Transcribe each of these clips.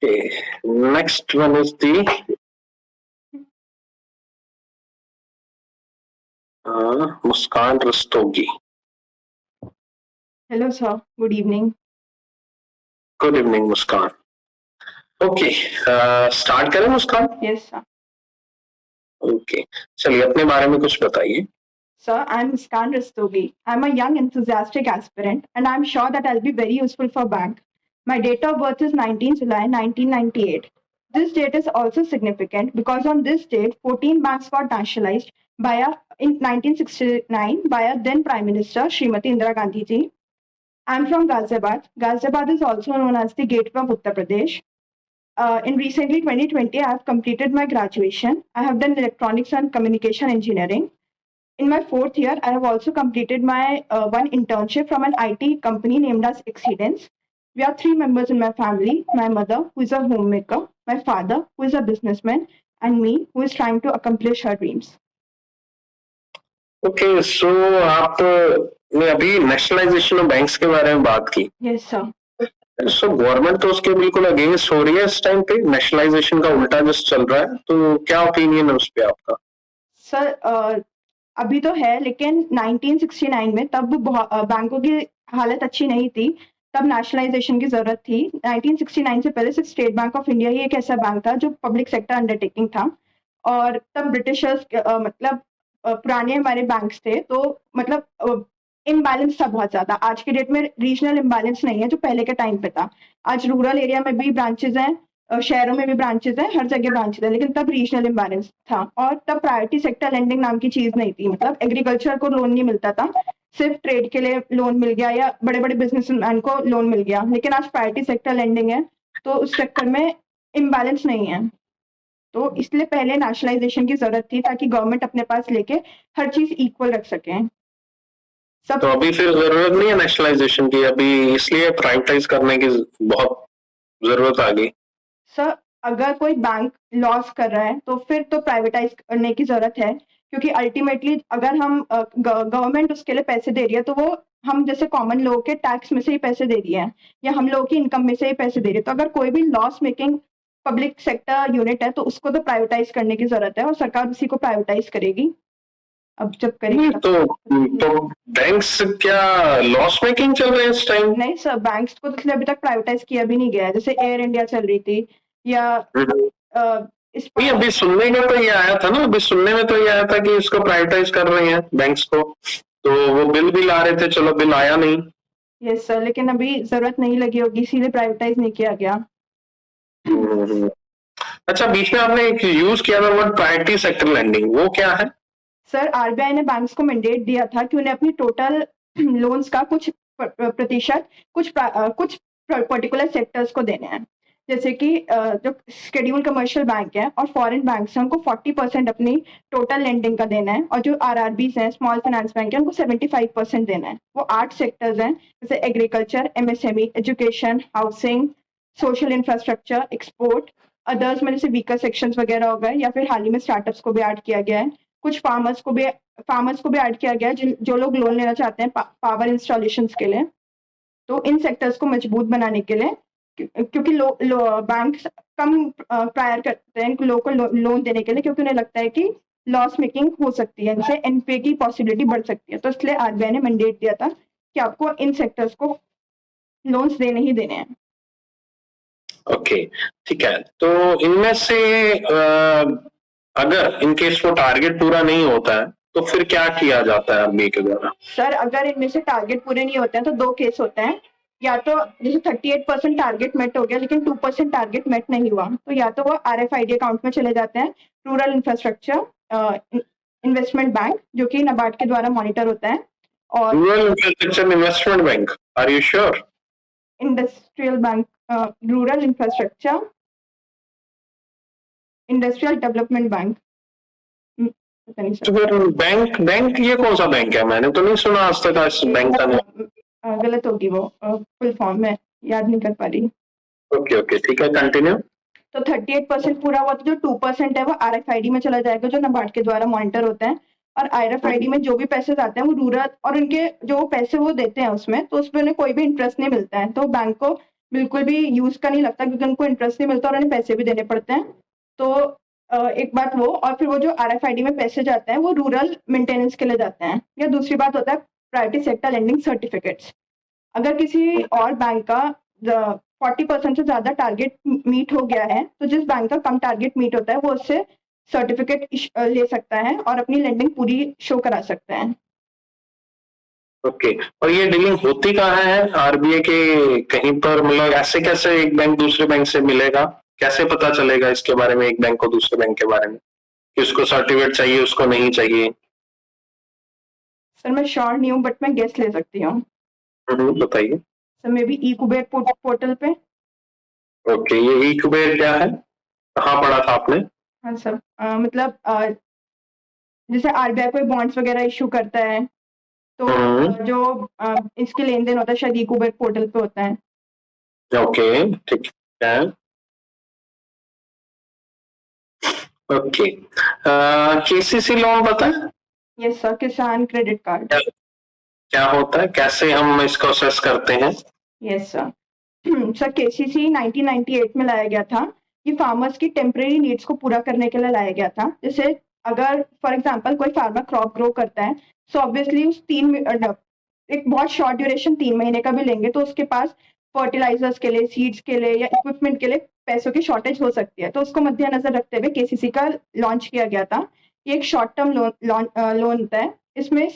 Okay. Next one is the Muskan Rastogi. Hello, sir. Good evening. Good evening, Muskan. Okay, start करें मुस्कान? Yes, sir. Okay. चलिए अपने बारे में कुछ बताइए. Sir, I'm Muskan Rastogi. I'm a young enthusiastic aspirant and I'm sure that I'll be very useful for bank. My date of birth is 19 July 1998. This date is also significant because on this date, 14 banks got nationalized in 1969 by a then Prime Minister Srimati Indira Gandhi ji. I'm from Ghaziabad. Ghaziabad is also known as the Gateway of Uttar Pradesh. In recently 2020, I have completed my graduation. I have done electronics and communication engineering. In my fourth year, I have also completed my one internship from an IT company named as Exceedence. We are three members in my family: my mother, who is a homemaker, my father, who is a businessman, and me, who is trying to accomplish her dreams. Okay, so आपने अभी nationalisation of banks के बारे में बात की. Yes, sir. So government तो उसके बिल्कुल अगेंस्ट हो रही है इस टाइम पे, नेशनलाइजेशन का उल्टा जस्ट चल रहा है, तो क्या ओपिनियन है उस पे आपका? सर अभी तो है, लेकिन 1969 में तब बैंकों की हालत अच्छी नहीं थी, तब नेशनलाइजेशन की जरूरत थी. 1969 से पहले सिर्फ स्टेट बैंक ऑफ इंडिया ही एक ऐसा बैंक था जो पब्लिक सेक्टर अंडरटेकिंग था, और तब ब्रिटिशर्स मतलब पुराने हमारे बैंक्स थे, तो मतलब इम्बैलेंस था बहुत ज्यादा. आज के डेट में रीजनल इम्बैलेंस नहीं है जो पहले के टाइम पे था. आज रूरल एरिया में भी ब्रांचेस हैं, शहरों में भी ब्रांचेस हैं, हर जगह ब्रांचेस है, लेकिन तब रीजनल इम्बैलेंस था. और तब प्रायोरिटी सेक्टर लेंडिंग नाम की चीज नहीं थी, मतलब एग्रीकल्चर को लोन नहीं मिलता था, सिर्फ ट्रेड के लिए लोन मिल गया या बड़े बड़े बिजनेसमैन को लोन मिल गया. लेकिन आज प्रायोरिटी सेक्टर लेंडिंग है, तो उस सेक्टर में इम्बैलेंस नहीं है, तो इसलिए पहले नेशनलाइजेशन की जरूरत थी ताकि गवर्नमेंट अपने पास लेके हर चीज इक्वल रख सके. तो अभी फिर जरूरत नहीं है नेशनलाइजेशन की, अभी इसलिए प्राइवेटाइज करने की बहुत जरूरत आ गई. सर, अगर कोई बैंक लॉस कर रहा है तो फिर तो प्राइवेटाइज करने की जरूरत है, क्योंकि अल्टीमेटली अगर हम गवर्नमेंट उसके लिए पैसे दे रही है, तो वो हम जैसे कॉमन लोगों के टैक्स में से ही पैसे दे रही है, या हम लोगों की इनकम में से ही पैसे दे रही है. तो अगर कोई भी loss making public sector unit है, तो उसको तो प्राइवेटाइज करने की जरूरत है, और सरकार उसी को प्राइवेटाइज करेगी. अब जब करेगी तो बैंक्स क्या लॉस मेकिंग चल रहे हैं इस टाइम? नहीं सर, बैंक्स को तो अभी तक प्राइवेटाइज किया भी नहीं गया है. जैसे एयर इंडिया चल रही थी, या नहीं, अभी सुनने में तो ये आया था ना, अभी सुनने में तो ये आया था कि इसको प्राइवेटाइज कर रहे हैं बैंक्स को, तो वो बिल भी ला रहे थे, चलो बिल आया नहीं. यस सर, लेकिन अभी जरूरत नहीं लगी होगी, इसीलिए प्राइवेटाइज नहीं किया गया. अच्छा, बीच में आपने एक यूज किया था वर्ड प्रायोरिटी सेक्टर लेंडिंग, वो क्या है? सर, आरबीआई ने बैंक्स को मैंडेट दिया था कि उन्हें अपनी टोटल लोन्स का कुछ प्रतिशत कुछ पर्टिकुलर सेक्टर्स को देने हैं. जैसे कि जो शेड्यूल कमर्शियल बैंक है और फॉरेन बैंक है, उनको 40% अपनी टोटल लेंडिंग का देना है, और जो आरआरबीज हैं, स्मॉल फाइनेंस बैंक है, उनको 75% देना है. वो 8 सेक्टर्स हैं, जैसे agriculture, MSME, education, housing, social infrastructure, export, others में जैसे वीकर सेक्शंस वगैरह हो गए, या फिर हाल ही में स्टार्टअप्स को भी ऐड किया गया है. कुछ फार्मर्स को भी ऐड किया गया है, जो लोग लोन लेना चाहते हैं पावर इंस्टॉलेशन के लिए. तो इन सेक्टर्स को मजबूत बनाने के लिए, क्योंकि बैंक कम प्रायर करते हैं लोगों को लोन देने के लिए, क्योंकि उन्हें लगता है कि लॉस मेकिंग हो सकती है, इनसे एनपीए की पॉसिबिलिटी बढ़ सकती है. तो इसलिए आरबीआई ने मैंडेट दिया था कि आपको इन सेक्टर्स को लोन्स देने ही देने हैं. ओके, ठीक है. तो इनमें से अगर इन केस वो टारगेट पूरा नहीं होता है, तो फिर क्या किया जाता है आरबीआई के द्वारा? सर, अगर इनमें से टारगेट पूरे नहीं होते हैं तो दो केस होते हैं. या तो जैसे 38% टारगेट मेट हो गया लेकिन 2% टारगेट मेट नहीं हुआ, तो या तो वो आरएफआईडी अकाउंट में चले जाते हैं, रूरल इंफ्रास्ट्रक्चर इन्वेस्टमेंट बैंक, जो कि नाबार्ड के द्वारा मॉनिटर होता है. और rural infrastructure investment bank, are you sure? Industrial bank, rural infrastructure industrial development bank. तो फिर बैंक ये कौन सा बैंक है? मैंने तो नहीं सुना आज तक इस बैंक का नाम. गलत होगी वो फुल फॉर्म में, याद नहीं कर पा रही. ओके, ठीक है, कंटिन्यू. तो 38% पूरा हुआ, तो जो 2% है वो आरएफआईडी में चला जाएगा, जो नाबार्ड के द्वारा मॉनिटर होता है. और आरएफआईडी में जो भी पैसे जाते हैं वो रूरल, और उनके जो पैसे वो देते हैं उसमें, तो उसमें उन्हें कोई भी इंटरेस्ट नहीं मिलता है, तो बैंक को बिल्कुल भी यूज़ का नहीं लगता क्योंकि उनको इंटरेस्ट नहीं मिलता और उन्हें पैसे भी देने पड़ते हैं। तो एक बात वो और फिर वो जो आरएफआईडी में पैसे जाते हैं वो रूरल मेंटेनेंस के लिए जाते हैं। या दूसरी बात होता है प्रायोरिटी सेक्टर लेंडिंग सर्टिफिकेट्स। अगर किसी और बैंक का 40% से ज़्यादा टारगेट मीट हो गया है, तो जिस बैंक का कम टारगेट मीट होता है वो उससे सर्टिफिकेट ले सकता है और अपनी लेंडिंग पूरी शो करा सकता है। ओके, और ये डीलिंग होती कहाँ है आरबीआई के कहीं पर? मतलब ऐसे कैसे एक बैंक दूसरे बैंक से मिलेगा? कैसे पता चलेगा इसके बारे में एक बैंक को दूसरे बैंक के बारे में कि उसको सर्टिफिकेट चाहिए, उसको नहीं चाहिए? सर मैं श्योर नहीं हूँ बट मैं गेस ले सकती हूँ। बताइए। सर मे बी ई-कुबेर पोर्टल पे। ओके, ये ई कुबेर क्या है? कहाँ पढ़ा था आपने? हाँ सर, मतलब जैसे आरबीआई कोई बॉन्ड्स वगैरह इशू करता है तो जो इसके लेन-देन होता है शायद ई-कुबेर पोर्टल पे होता है। ओके, ठीक है। ओके, केसीसी लोन पता है? यस सर, किसान क्रेडिट कार्ड। क्या होता है, कैसे हम इसको असेस करते हैं? Yes sir. सर केसीसी 1998 में लाया गया था। ये फार्मर्स की टेम्परेरी नीड्स को पूरा करने के लिए लाया गया था। जैसे अगर फॉर एग्जांपल कोई फार्मर क्रॉप ग्रो करता है, सो ऑब्वियसली उस एक बहुत शॉर्ट ड्यूरेशन 3 महीने का भी लेंगे तो उसके पास फर्टिलाइजर्स के लिए, सीड्स के लिए या इक्विपमेंट के लिए पैसों की शॉर्टेज हो सकती है। तो उसको मद्देनजर रखते हुए केसीसी का लॉन्च किया गया था। ये एक शॉर्ट टर्म लोन होता है। इसमें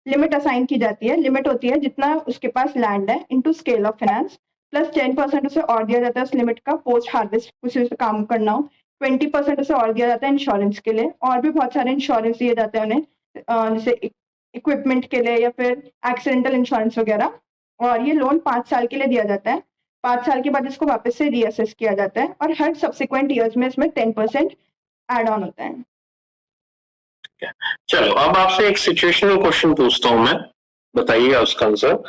लिमिट असाइन की जाती है। लिमिट होती है जितना उसके पास लैंड है into scale of finance plus 10% उसे और दिया जाता है उस लिमिट का पोस्ट हार्वेस्ट कुछ उसे काम करना हो। 20% उसे और दिया जाता है इंश्योरेंस के लिए और भी बहुत सारे इंश्योरेंस दिए जाते हैं उन्हें, जैसे इक्विपमेंट के लिए या फिर एक्सीडेंटल इंश्योरेंस वगैरह। और ये लोन 5 साल के लिए दिया जाता है। 5 साल के बाद इसको वापस से रीअसेस किया जाता है और हर सब्सिक्वेंट ईयर्स में इसमें 10% एड ऑन होता है। चलो अब आपसे एक सिचुएशनल क्वेश्चन पूछता हूं मैं, बताइएगा उसका आंसर।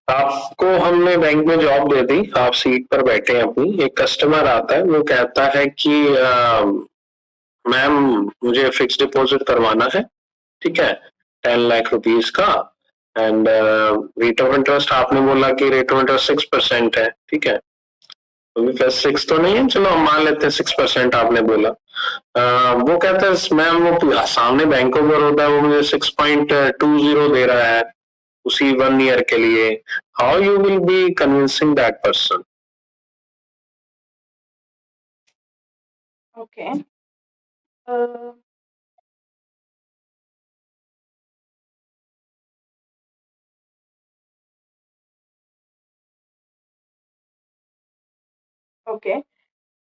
आपको हमने बैंक में जॉब दे दी, आप सीट पर बैठे हैं अपनी, एक कस्टमर आता है, वो कहता है कि मैम मुझे फिक्स डिपॉजिट करवाना है, ठीक है, 10 लाख रुपीस का, एंड रेट ऑफ इंटरेस्ट आपने बोला कि रेट ऑफ इंटरेस्ट 6% है, ठीक है, तो 6 तो नहीं है, चलो हम मान लेते हैं 6% आपने बोला। वो कहता है मैम वो सामने बैंक ऑफ बड़ौदा है, वो मुझे 6.20 दे रहा है उसी 1 ईयर के लिए। How you will be convincing that person? Okay, okay,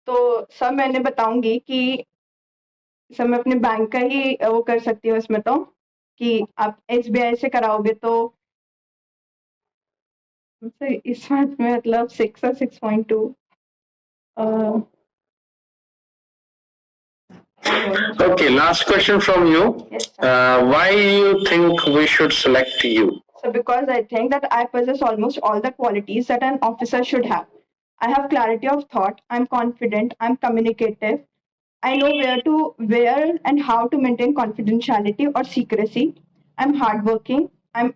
तो सर मैंने बताऊंगी कि सर मैं अपने बैंक का ही वो कर सकती हूँ इसमें तो, कि आप एसबीआई से कराओगे तो सर इस बात में मतलब 6 और 6.2 Okay, last question from you. Yes, sir. Why you think we should select you? So because I think that I possess almost all the qualities that an officer should have. I have clarity of thought, I'm confident, I'm communicative, I know where and how to maintain confidentiality or secrecy. I'm hardworking, I'm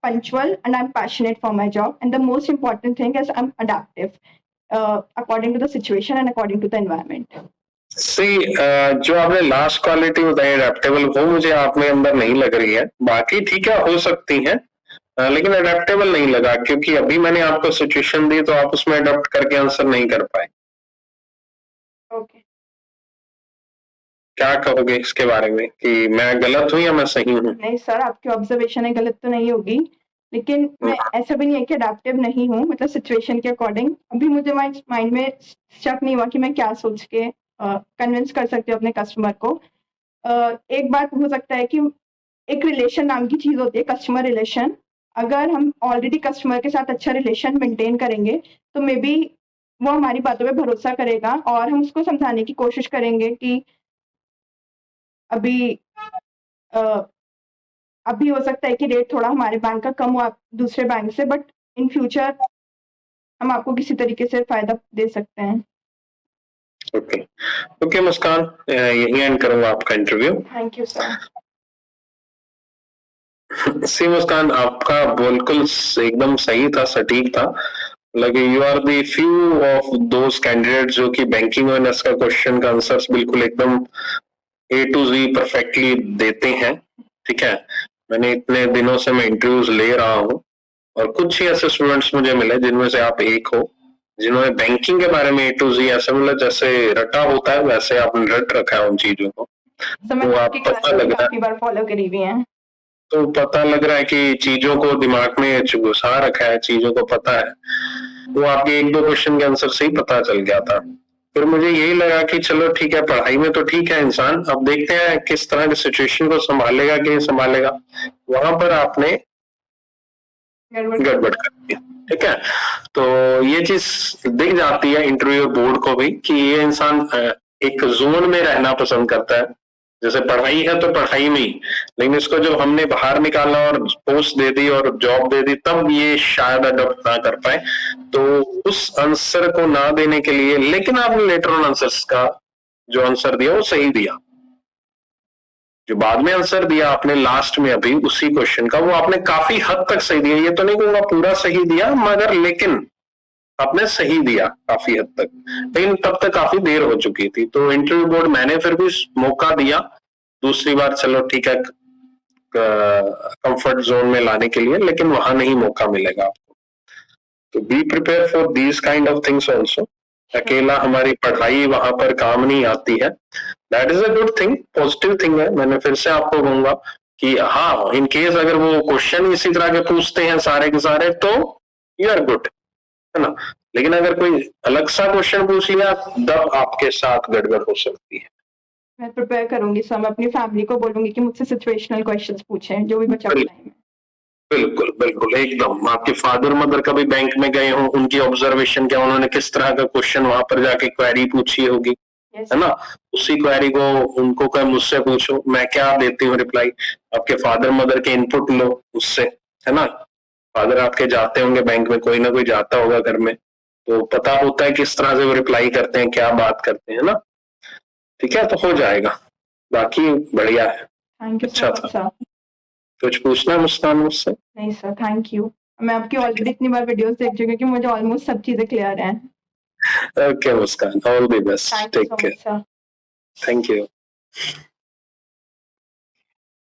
punctual, and I'm passionate for my job. And the most important thing is I'm adaptive, according to the situation and according to the environment. See, जो आपने last quality बताई adaptable, वो मुझे आप में अंदर नहीं लग रही है। बाकी ठीक है, हो सकती है, लेकिन अडेप्टेबल नहीं लगा, क्योंकि अभी मैंने आपको सिचुएशन दी तो आप उसमें अडेप्ट करके आंसर नहीं कर पाए। ओके, क्या कहोगे इसके बारे में कि मैं गलत हूँ या मैं सही हूँ? नहीं सर, आपकी ऑब्जर्वेशन है गलत तो नहीं होगी, लेकिन मैं ऐसा भी नहीं है कि अडेप्टिव नहीं हूँ, मतलब सिचुएशन के अकॉर्डिंग अभी मुझे माइंड में शक नहीं हुआ कि मैं क्या सोच के कन्विंस कर सकती हूँ अपने कस्टमर को। एक बात हो सकता है कि एक रिलेशन नाम की चीज होती है, कस्टमर रिलेशन। अगर हम ऑलरेडी कस्टमर के साथ अच्छा रिलेशन मेंटेन करेंगे तो मे बी वो हमारी बातों पे भरोसा करेगा और हम उसको समझाने की कोशिश करेंगे कि अभी अभी हो सकता है कि रेट थोड़ा हमारे बैंक का कम हो दूसरे बैंक से, बट इन फ्यूचर हम आपको किसी तरीके से फायदा दे सकते हैं। ओके, ओके मुस्कान, यही एंड करूंगा आपका इंटरव्यू। Thank you sir. सी मुस्कान, आपका बिल्कुल एकदम सही था, सटीक था। like you are the few of those candidates जो कि बैंकिंग अवेयरनेस का क्वेश्चन का आंसर्स बिल्कुल एकदम A to Z परफेक्टली देते हैं, ठीक है। मैंने इतने दिनों से मैं इंटरव्यूज ले रहा हूँ और कुछ ही ऐसे स्टूडेंट्स मुझे मिले जिनमें से आप एक हो, जिन्होंने बैंकिंग के बारे में A to Z ऐसे मतलब जैसे रटा होता है वैसे आपने रट रखा है उन चीजों को, समझ तो आप आपकी पता क्लासेस लग रहा है, काफी बार फॉलो करी हुई हैं। तो पता लग रहा है कि चीजों को दिमाग में घुसा रखा है, चीजों को पता है। वो आपके एक दो क्वेश्चन के आंसर से ही पता चल गया था। फिर मुझे यही लगा कि चलो ठीक है, पढ़ाई में तो ठीक है इंसान, अब देखते हैं किस तरह की सिचुएशन को संभालेगा कि संभालेगा। वहां पर आपने गड़बड़ कर दी, ठीक है। तो ये चीज दिख जाती है इंटरव्यू बोर्ड को भी कि ये इंसान एक जोन में रहना पसंद करता है। जैसे पढ़ाई है तो पढ़ाई में ही, लेकिन इसको जब हमने बाहर निकाला और पोस्ट दे दी और जॉब दे दी तब ये शायद अडॉप्ट ना कर पाए। तो उस आंसर को ना देने के लिए, लेकिन आपने लेटर ऑन आंसर्स का जो आंसर दिया वो सही दिया। जो बाद में आंसर दिया आपने लास्ट में अभी उसी क्वेश्चन का, वो आपने काफी हद तक सही दिया। ये तो नहीं कहूंगा पूरा सही दिया, मगर लेकिन आपने सही दिया काफी हद तक, लेकिन तब तक काफी देर हो चुकी थी। तो इंटरव्यू बोर्ड मैंने फिर भी मौका दिया दूसरी बार, चलो ठीक है कंफर्ट जोन में लाने के लिए, लेकिन वहां नहीं मौका मिलेगा आपको। तो be prepare for these kind of things also. अकेला हमारी पढ़ाई वहां पर काम नहीं आती है, that is a good thing, positive thing है। मैंने फिर से आपको कहूंगा कि हाँ, इन केस अगर वो क्वेश्चन इसी तरह के पूछते हैं सारे के सारे तो यू आर गुड, है ना। लेकिन अगर कोई अलग सा क्वेश्चन पूछ लिया तब आपके साथ गड़बड़ हो सकती है। मैं प्रिपेयर करूंगी सर, मैं अपनी फैमिली को बोलूंगी कि मुझसे सिचुएशनल क्वेश्चंस पूछें जो भी बचा हुआ टाइम है। बिल्कुल बिल्कुल एकदम। आपके फादर मदर कभी बैंक में गए हो, उनकी ऑब्जर्वेशन क्या, उन्होंने किस तरह का क्वेश्चन वहां पर जाके क्वेरी पूछी होगी, Yes. है ना। उसी क्वेरी को उनको कह मुझसे पूछो, मैं क्या देती हूँ रिप्लाई। आपके फादर मदर के इनपुट लो उससे, है ना। फादर आपके जाते होंगे बैंक में, कोई ना कोई जाता होगा घर में, तो पता होता है किस तरह से वो रिप्लाई करते हैं, क्या बात करते हैं ना। ठीक है, तो हो जाएगा, बाकी बढ़िया है। थैंक यू अच्छा सो मच था। सर। कुछ पूछना है मुस्कान मुझसे? नहीं सर, थैंक यू। मैं आपकी ऑलरेडी इतनी बार वीडियोस देख चुकी हूँ कि मुझे ऑलमोस्ट सब चीजें क्लियर हैं। Okay Muskan, all the best, thank you take so care, much sir. Thank you.